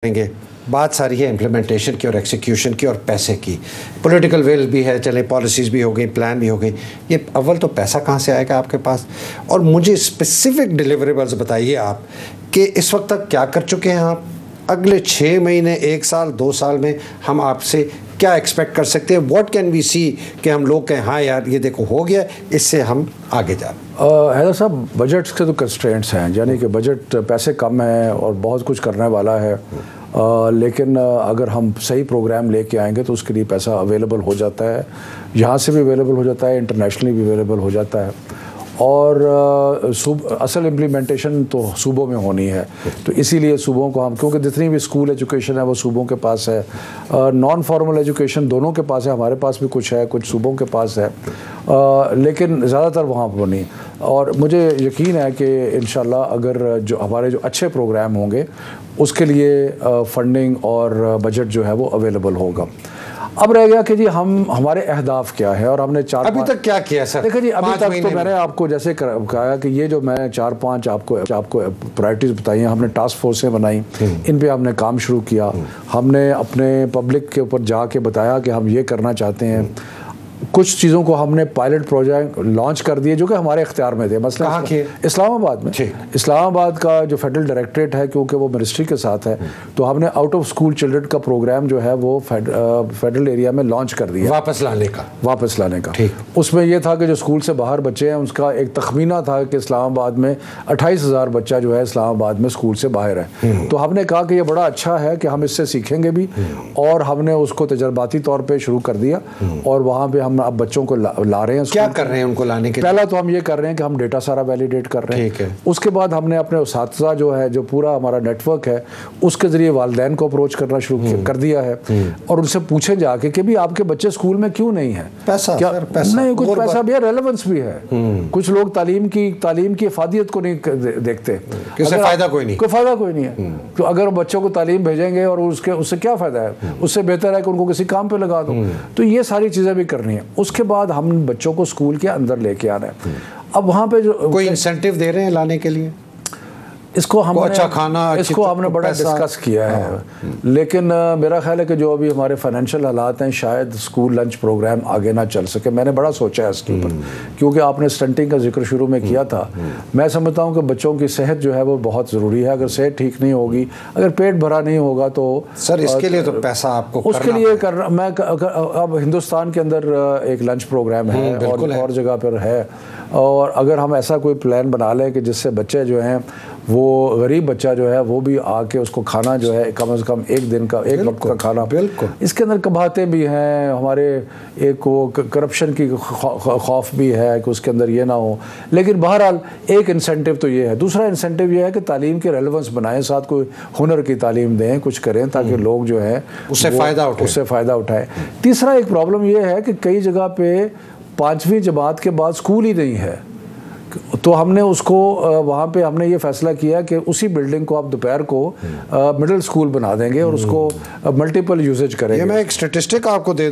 گے بات ساری ہے امپلیمنٹیشن کی اور ایکسیکیوشن کی اور پیسے کی. پولیٹیکل ول بھی ہے, چلیں پالیسیز بھی ہو گئی, پلان بھی ہو گئی. یہ اول تو پیسہ کہاں سے آئے گا آپ کے پاس, اور مجھے اسپیسیفک ڈیلیوریبلز بتائیے آپ کہ اس وقت تک کیا کر چکے ہیں آپ, اگلے 6 مہینے, 1 سال, 2 سال میں ہم آپ سے کیا ایکسپیکٹ کر سکتے ہیں. واٹ کین وی سی کہ ہم لوگ کہیں ہاں یار یہ دیکھو ہو گیا, اس سے ہم آگے جائیں. حیدر صاحب, بجٹ کے تو کنسٹرینٹس ہیں, یعنی کہ بجٹ پیسے کم ہیں اور بہت کچھ کرنے والا ہے, لیکن اگر ہم صحیح پروگرام لے کے آئیں گے تو اس کے لیے پیسہ اویلیبل ہو جاتا ہے, یہاں سے بھی اویلیبل ہو جاتا ہے, انٹرنیشنلی بھی اویلیبل ہو جاتا ہے. اور اصل امپلیمنٹیشن تو صوبوں میں ہونی ہے, تو اسی لیے صوبوں کو ہم, کیونکہ جتنی بھی اسکول ایجوکیشن ہے وہ صوبوں کے پاس ہے, نان فارمل ایجوکیشن دونوں کے پاس ہے, ہمارے پاس بھی کچھ ہے, کچھ صوبوں کے پاس ہے, لیکن زیادہ تر وہاں پر نہیں. اور مجھے یقین ہے کہ انشاءاللہ اگر جو ہمارے جو اچھے پروگرام ہوں گے اس کے لیے فنڈنگ اور بجٹ جو ہے وہ اویلیبل ہوگا. اب رہ گیا کہ جی ہمارے اہداف کیا ہے, اور ہم نے ابھی تک کیا کیا سر. دیکھیں جی, ابھی تک تو میں نے آپ کو جیسے کہا کہ یہ جو میں 4-5 آپ کو پرائرٹیز بتائی ہیں, ہم نے ٹاسک فورسیں بنائیں, ان پہ ہم نے کام شروع کیا. ہم نے اپنے پبلک کے اوپر جا کے بتایا کہ ہم یہ کرنا چاہتے ہیں. کچھ چیزوں کو ہم نے پائلٹ پروجیکٹ لانچ کر دیے جو کہ ہمارے اختیار میں تھے. مثلا اسلام آباد میں, اسلام آباد کا جو فیڈرل ڈائریکٹریٹ ہے, کیونکہ وہ منسٹری کے ساتھ ہے, تو ہم نے آؤٹ آف اسکول چلڈرن کا پروگرام جو ہے وہ فیڈرل ایریا میں لانچ کر دیا, واپس لانے کا. اس میں یہ تھا کہ جو اسکول سے باہر بچے ہیں اس کا ایک تخمینہ تھا کہ اسلام آباد میں 28,000 بچہ جو ہے اسلام آباد میں اسکول سے باہر ہے. تو ہم نے کہا کہ یہ بڑا اچھا ہے کہ ہم اس سے سیکھیں گے بھی, اور ہم نے اس کو تجرباتی طور پہ شروع کر دیا, اور وہاں پہ ہم اب بچوں کو لا رہے ہیں. کیا کر رہے ہیں ان کو لانے کے؟ پہلا تو ہم یہ کر رہے ہیں کہ ہم ڈیٹا سارا ویلیڈیٹ کر رہے ہیں. اس کے بعد ہم نے اپنے اساتذہ جو ہے, جو پورا ہمارا نیٹ ورک ہے, اس کے ذریعے والدین کو اپروچ کرنا شروع کر دیا ہے, اور ان سے پوچھیں جا کے کہ بھی آپ کے بچے اسکول میں کیوں نہیں ہیں. پیسہ نہیں, کچھ پیسہ بھی ہے, ریلیونس بھی ہے. کچھ لوگ تعلیم کی افادیت کو نہیں دیکھتے, فائدہ کوئی نہیں ہے. تو اگر بچوں کو تعلیم بھیجیں گے اور اس سے کیا فائدہ ہے, اس سے بہتر ہے کہ ان کو کسی کام پہ لگا دو. تو یہ ساری چیزیں بھی کرنی ہے. اس کے بعد ہم بچوں کو اسکول کے اندر لے کے آنا ہے. اب وہاں پہ جو کوئی انسینٹیو دے رہے ہیں لانے کے لیے, اس کو ہم اچھا کھانا, اس کو ہم نے بڑا ڈسکس کیا ہے, لیکن میرا خیال ہے کہ جو ابھی ہمارے فائنینشیل حالات ہیں, شاید اسکول لنچ پروگرام آگے نہ چل سکے. میں نے بڑا سوچا ہے اس کے اوپر, کیونکہ آپ نے اسٹنٹنگ کا ذکر شروع میں کیا تھا. میں سمجھتا ہوں کہ بچوں کی صحت جو ہے وہ بہت ضروری ہے. اگر صحت ٹھیک نہیں ہوگی, اگر پیٹ بھرا نہیں ہوگا, تو سر اس کے لیے تو پیسہ آپ کو اس کے لیے کرنا. میں اب ہندوستان کے اندر ایک لنچ پروگرام ہے اور جگہ پر ہے, اور اگر ہم ایسا کوئی پلان بنا لیں کہ جس سے بچے جو ہیں وہ غریب بچہ جو ہے وہ بھی آ کے اس کو کھانا جو ہے کم از کم ایک دن کا, ایک وقت کا کھانا. اس کے اندر کباہتیں بھی ہیں ہمارے, ایک وہ کرپشن کی خوف بھی ہے کہ اس کے اندر یہ نہ ہو. لیکن بہرحال ایک انسینٹیو تو یہ ہے. دوسرا انسینٹیو یہ ہے کہ تعلیم کے ریلیونس بنائیں, ساتھ کوئی ہنر کی تعلیم دیں, کچھ کریں تاکہ لوگ جو ہیں اس سے فائدہ اٹھائیں. تیسرا ایک پرابلم یہ ہے کہ کئی جگہ پہ 5ویں جماعت کے بعد اسکول ہی نہیں ہے, تو ہم نے اس کو وہاں پہ ہم نے یہ فیصلہ کیا کہ اسی بلڈنگ کو آپ دوپہر کو مڈل اسکول بنا دیں گے اور اس کو ملٹیپل یوزیج کریں گے. یہ میں ایک اسٹیٹسٹک آپ کو دے